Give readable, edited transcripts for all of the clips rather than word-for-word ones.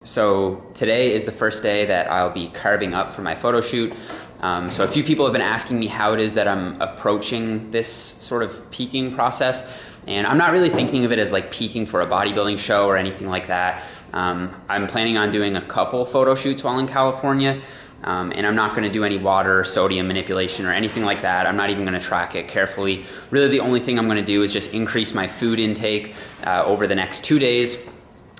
So today is the first day that I'll be carbing up for my photo shoot. So a few people have been asking me how it is that I'm approaching this sort of peaking process. And I'm not really thinking of it as like peaking for a bodybuilding show or anything like that. I'm planning on doing a couple photo shoots while in California. And I'm not gonna do any water or sodium manipulation or anything like that. I'm not even gonna track it carefully. Really the only thing I'm gonna do is just increase my food intake over the next 2 days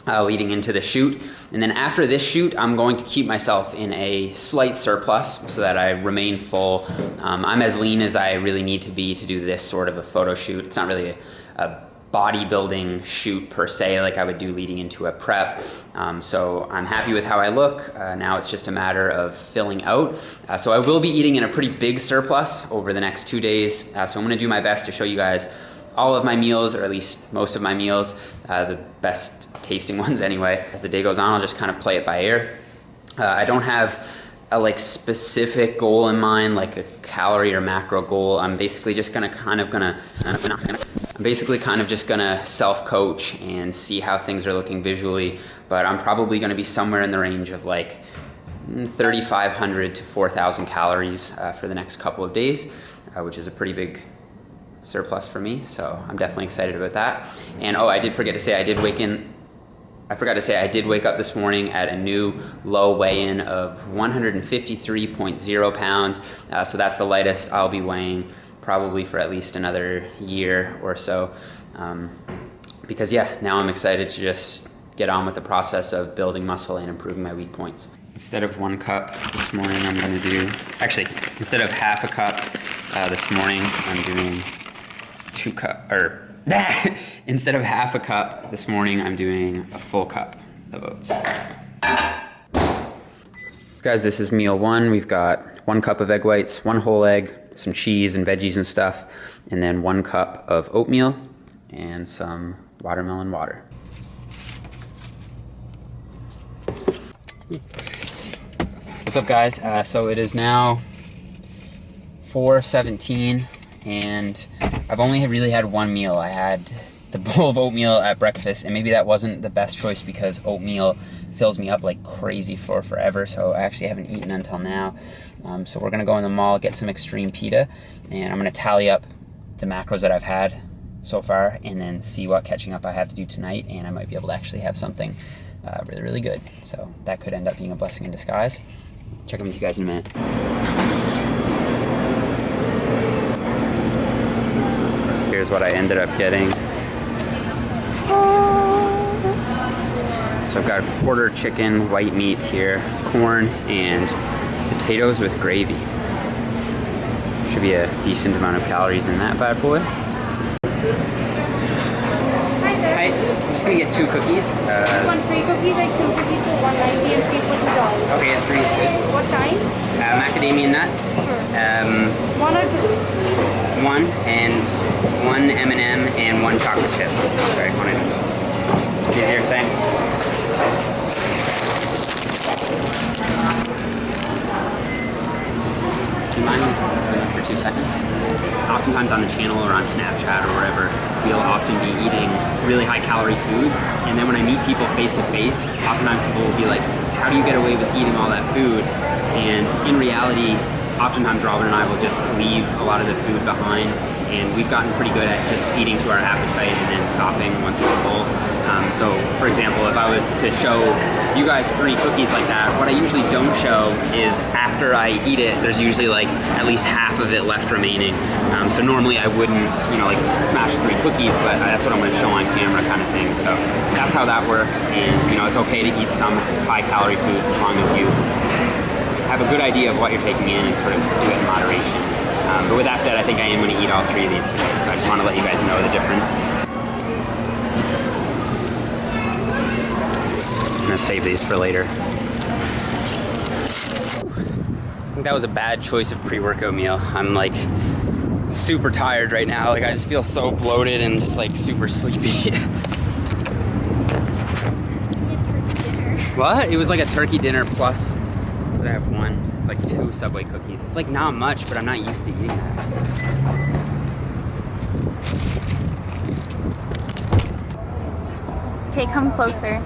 leading into the shoot. And then after this shoot, I'm going to keep myself in a slight surplus so that I remain full. I'm as lean as I really need to be to do this sort of a photo shoot. It's not really a bodybuilding shoot per se like I would do leading into a prep. So I'm happy with how I look. Now it's just a matter of filling out. So I will be eating in a pretty big surplus over the next 2 days. So I'm gonna do my best to show you guys all of my meals, or at least most of my meals, the best tasting ones anyway. As the day goes on, I'll just kind of play it by ear. I don't have a like specific goal in mind, like a calorie or macro goal. I'm basically just gonna I'm basically kind of just gonna self-coach and see how things are looking visually, but I'm probably gonna be somewhere in the range of like 3,500 to 4,000 calories for the next couple of days, which is a pretty big surplus for me, so I'm definitely excited about that. And oh, I forgot to say I did wake up this morning at a new low weigh-in of 153.0 pounds, so that's the lightest I'll be weighing probably for at least another year or so, because yeah, now I'm excited to just get on with the process of building muscle and improving my weak points. Instead of 1 cup this morning, I'm gonna do, actually, instead of half a cup this morning, I'm doing 2 cups, or instead of half a cup this morning, I'm doing a full cup of oats. Guys, this is meal 1. We've got 1 cup of egg whites, 1 whole egg, some cheese and veggies and stuff, and then 1 cup of oatmeal and some watermelon water. What's up, guys? So it is now 4:17 and I've only really had 1 meal. I had the bowl of oatmeal at breakfast, and maybe that wasn't the best choice because oatmeal fills me up like crazy for forever, so I actually haven't eaten until now. So we're gonna go in the mall, get some extreme pita, and I'm gonna tally up the macros that I've had so far and then see what catching up I have to do tonight, and I might be able to actually have something really, really good. So that could end up being a blessing in disguise. Check in with you guys in a minute. Here's what I ended up getting. So I've got a quarter chicken, white meat here, corn, and potatoes with gravy. Should be a decent amount of calories in that bad boy. Hi there. Hi, I'm just gonna get 2 cookies. 1 free cookie, like 2 cookies for $1.90 and 3 for $2. Okay, 3 is good. What kind? Macadamia nut. Sure. 1 or 2? 1 and 1 M&M and 1 chocolate chip. Sorry, 1 item. Here, thanks. Do you mind for 2 seconds? Oftentimes on the channel or on Snapchat or wherever, we'll often be eating really high calorie foods, and then when I meet people face to face, oftentimes people will be like, how do you get away with eating all that food? And in reality, oftentimes Robin and I will just leave a lot of the food behind, and we've gotten pretty good at just eating to our appetite and then stopping once we're full. So for example, if I was to show you guys 3 cookies like that, what I usually don't show is after I eat it, there's usually like at least half of it left remaining. So normally I wouldn't, like smash 3 cookies, but that's what I'm gonna show on camera kind of thing. So that's how that works, and it's okay to eat some high calorie foods as long as you have a good idea of what you're taking in and sort of do it in moderation. But with that said, I think I am going to eat all 3 of these today, so I just want to let you guys know the difference. I'm going to save these for later. I think that was a bad choice of pre-workout meal. I'm like super tired right now. Like I just feel so bloated and just like super sleepy. What? It was like a turkey dinner plus, I have 1, like 2 Subway cookies. It's like not much, but I'm not used to eating that. Okay, come closer.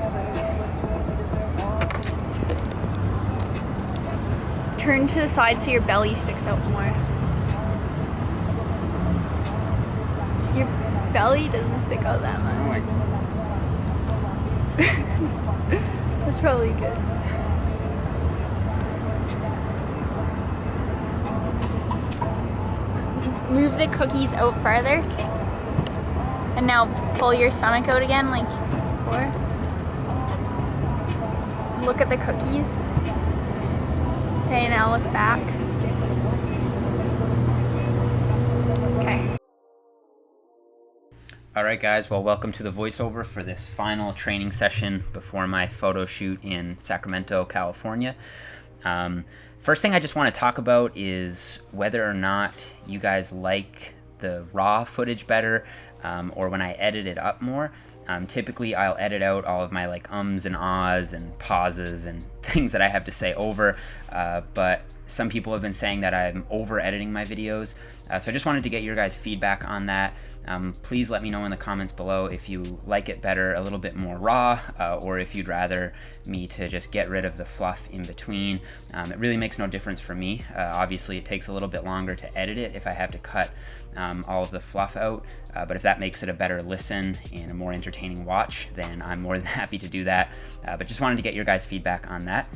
turn to the side so your belly sticks out more. Your belly doesn't stick out that much. That's probably good. Move the cookies out farther. And now pull your stomach out again like before. Look at the cookies. Okay, now look back. Okay. All right, guys. Well, welcome to the voiceover for this final training session before my photo shoot in Sacramento, California. First thing I just want to talk about is whether or not you guys like the raw footage better or when I edit it up more. Typically, I'll edit out all of my like ums and ahs and pauses and things that I have to say over, but some people have been saying that I'm over editing my videos, so I just wanted to get your guys' feedback on that. Please let me know in the comments below if you like it better a little bit more raw, or if you'd rather me to just get rid of the fluff in between. It really makes no difference for me. Obviously, it takes a little bit longer to edit it if I have to cut all of the fluff out, but if that makes it a better listen and a more entertaining watch, then I'm more than happy to do that. But just wanted to get your guys' feedback on that.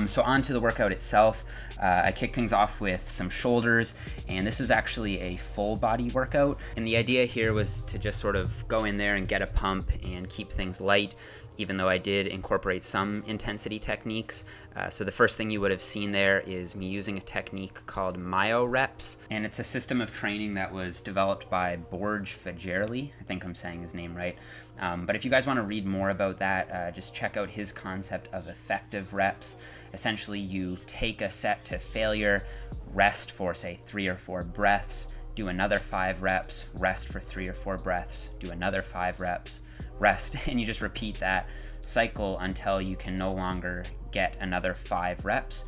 So on to the workout itself. I kicked things off with some shoulders, and this was actually a full body workout. And the idea here was to just sort of go in there and get a pump and keep things light, even though I did incorporate some intensity techniques. So the first thing you would have seen there is me using a technique called myo reps, and it's a system of training that was developed by Borge Fagerli. I think I'm saying his name right. But if you guys want to read more about that, just check out his concept of effective reps. Essentially, you take a set to failure, rest for say 3 or 4 breaths, do another 5 reps, rest for 3 or 4 breaths, do another 5 reps, rest, and you just repeat that cycle until you can no longer get another 5 reps.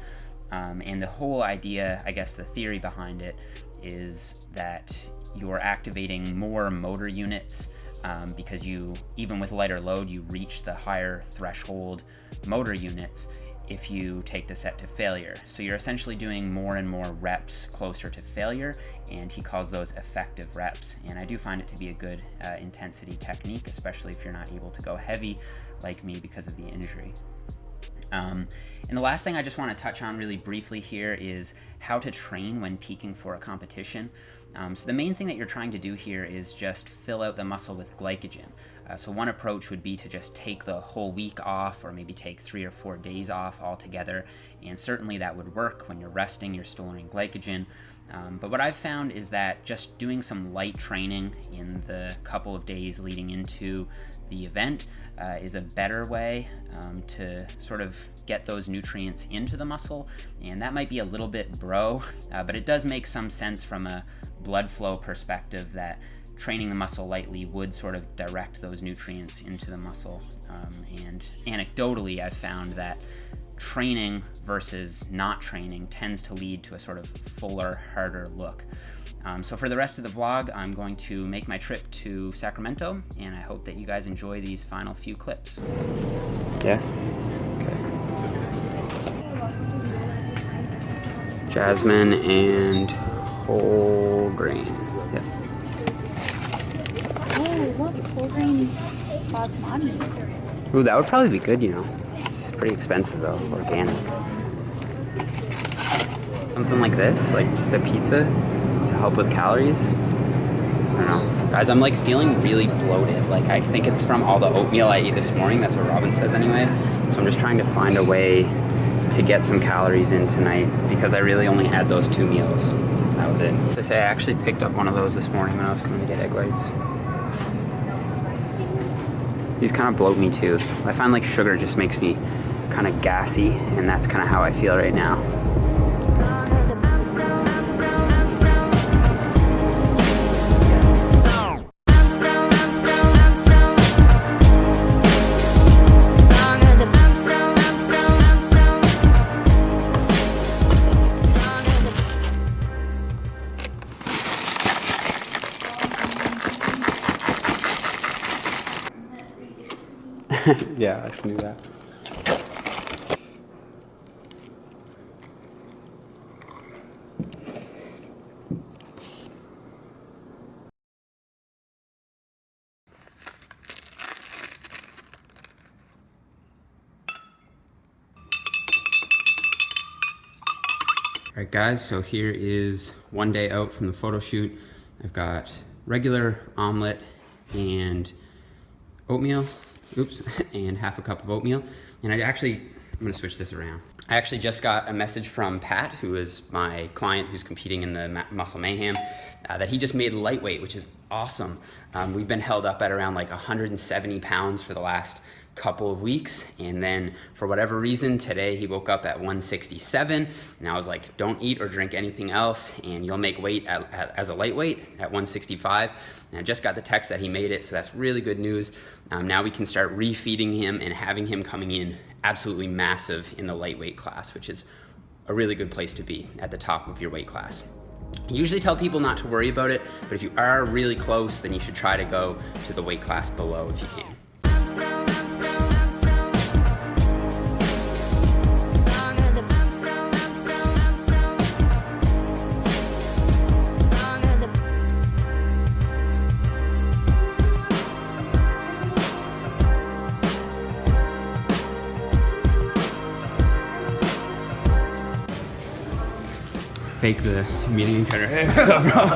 And the whole idea, I guess the theory behind it, is that you're activating more motor units because you, even with lighter load, you reach the higher threshold motor units if you take the set to failure. So you're essentially doing more and more reps closer to failure, and he calls those effective reps. And I do find it to be a good intensity technique, especially if you're not able to go heavy like me because of the injury. And the last thing I just want to touch on really briefly here is how to train when peaking for a competition. So the main thing that you're trying to do here is just fill out the muscle with glycogen. So one approach would be to just take the whole week off, or maybe take 3 or 4 days off altogether, and certainly that would work. When you're resting, you're storing glycogen. But what I've found is that just doing some light training in the couple of days leading into the event is a better way to sort of get those nutrients into the muscle. And that might be a little bit but it does make some sense from a blood flow perspective that training the muscle lightly would sort of direct those nutrients into the muscle. And anecdotally, I've found that training versus not training tends to lead to a sort of fuller, harder look. So for the rest of the vlog, I'm going to make my trip to Sacramento, and I hope that you guys enjoy these final few clips. Yeah? Okay. Jasmine and whole grain. Yeah. Oh, look, whole grain basmati. Ooh, that would probably be good, you know. It's pretty expensive though, organic. Something like this, like just a pizza to help with calories. I don't know. Guys, I'm like feeling really bloated. Like I think it's from all the oatmeal I ate this morning. That's what Robin says anyway. So I'm just trying to find a way to get some calories in tonight because I really only had those 2 meals. That was it. To say I actually picked up one of those this morning when I was coming to get egg whites. These kind of bloat me too. I find like sugar just makes me kind of gassy, and that's kind of how I feel right now. Yeah, I can do that. All right guys, so here is one day out from the photo shoot. I've got regular omelet and oatmeal, and half a cup of oatmeal. And I'm gonna switch this around. I actually just got a message from Pat, who is my client who's competing in the Muscle Mayhem, that he just made lightweight, which is awesome. We've been held up at around like 170 pounds for the last couple of weeks, and then for whatever reason today he woke up at 167, and I was like, don't eat or drink anything else and you'll make weight as a lightweight at 165. And I just got the text that he made it, so that's really good news. Now we can start refeeding him and having him coming in absolutely massive in the lightweight class, which is a really good place to be, at the top of your weight class. I usually tell people not to worry about it, but if you are really close, then you should try to go to the weight class below if you can. Fake the meeting and kind of, hey, what's up, bro?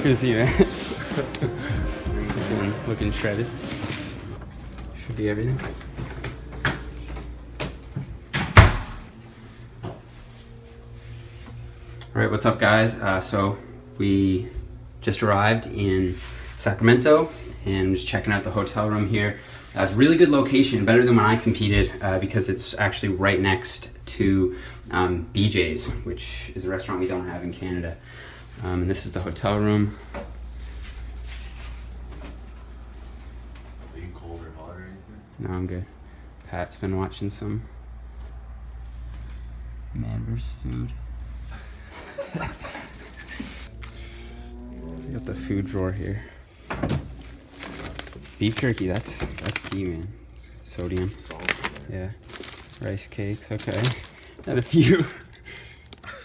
Good to see you, man. This one looking shredded. Should be everything. All right, what's up, guys? So we just arrived in Sacramento, and I'm just checking out the hotel room here. It's a really good location, better than when I competed, because it's actually right next to BJ's, which is a restaurant we don't have in Canada. And this is the hotel room. Are you cold or hot or anything? No, I'm good. Pat's been watching some Man vs. Food. We got the food drawer here. Beef jerky, that's key, man. It's good sodium. Yeah. Rice cakes, okay. And a few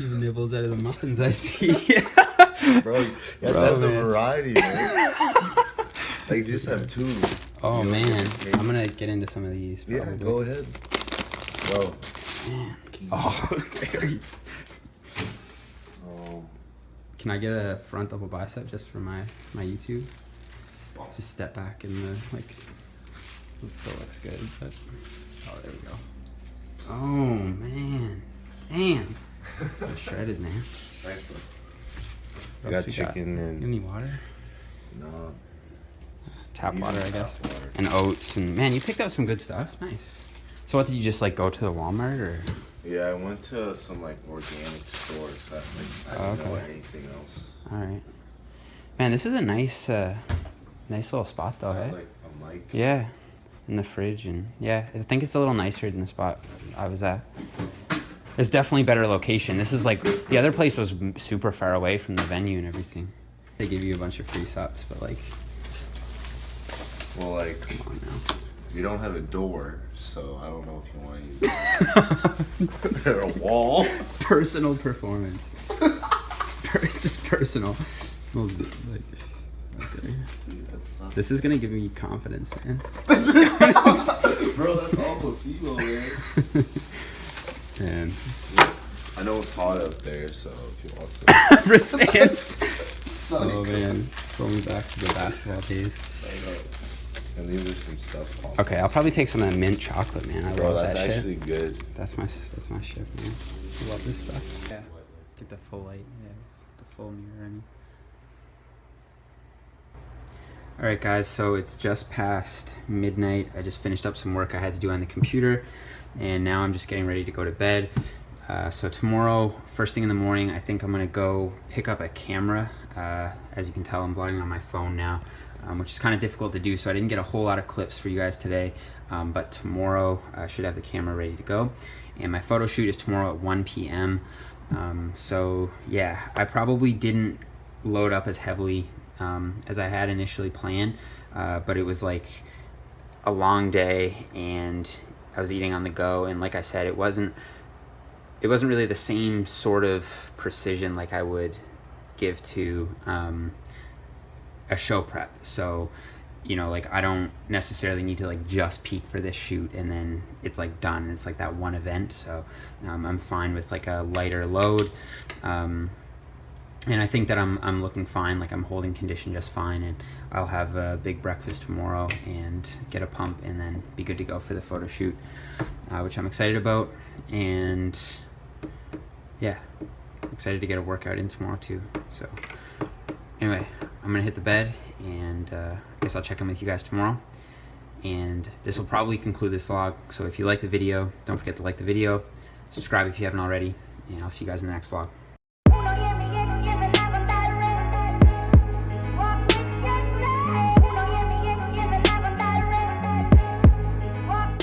nibbles out of the muffins I see. Bro, you have to have the variety, man. Like, you just have two. Oh, man. I'm gonna get into some of these, probably. Yeah, go ahead. Bro. Man. Oh, berries. Can I get a front double bicep just for my YouTube? Just step back in the, like, it still looks good, but, oh, there we go. Oh, man. Damn. I'm shredded, man. Nice, bro. What You else got we chicken and... Any water? No. Just tap water, I guess. Water. And oats, and man, you picked up some good stuff. Nice. So what, did you just like go to the Walmart, or? Yeah, I went to some like organic stores. I didn't know anything else. All right. Man, this is a nice, nice little spot though, hey? Like a mic. Yeah. In the fridge, and yeah, I think it's a little nicer than the spot I was at. It's definitely better location. This is like, the other place was super far away from the venue and everything. They give you a bunch of free subs, but like, Well, like, come on now. you don't have a door, so I don't know if you want to use it. Is there a wall? Personal performance. Just personal. Smells like, okay. This is gonna give me confidence, man. Bro, that's all placebo, man. Man. I know it's hot out there, so if you want some Wristbands. Oh man, throw me back to the basketball days. And these are some stuff. Okay, I'll probably take some of that mint chocolate, man. I Bro, love that's that actually shit. good. That's my shit, man. I love this stuff. Yeah. Get the full light. Yeah, the full mirror. I mean. All right, guys. So it's just past midnight. I just finished up some work I had to do on the computer, and now I'm just getting ready to go to bed. So tomorrow, first thing in the morning, I think I'm gonna go pick up a camera. As you can tell, I'm vlogging on my phone now, which is kind of difficult to do, so I didn't get a whole lot of clips for you guys today. But tomorrow, I should have the camera ready to go. And my photo shoot is tomorrow at 1 p.m. So yeah, I probably didn't load up as heavily as I had initially planned, but it was like a long day, and I was eating on the go, and like I said, it wasn't really the same sort of precision like I would give to a show prep. So you know, like I don't necessarily need to like just peak for this shoot and then it's like done and it's like that one event. So I'm fine with like a lighter load, and I think that I'm looking fine, like I'm holding condition just fine, and I'll have a big breakfast tomorrow and get a pump and then be good to go for the photo shoot, which I'm excited about. And yeah, excited to get a workout in tomorrow too. So anyway, I'm gonna hit the bed, and I guess I'll check in with you guys tomorrow. And this will probably conclude this vlog. So if you like the video, don't forget to like the video, subscribe if you haven't already, and I'll see you guys in the next vlog.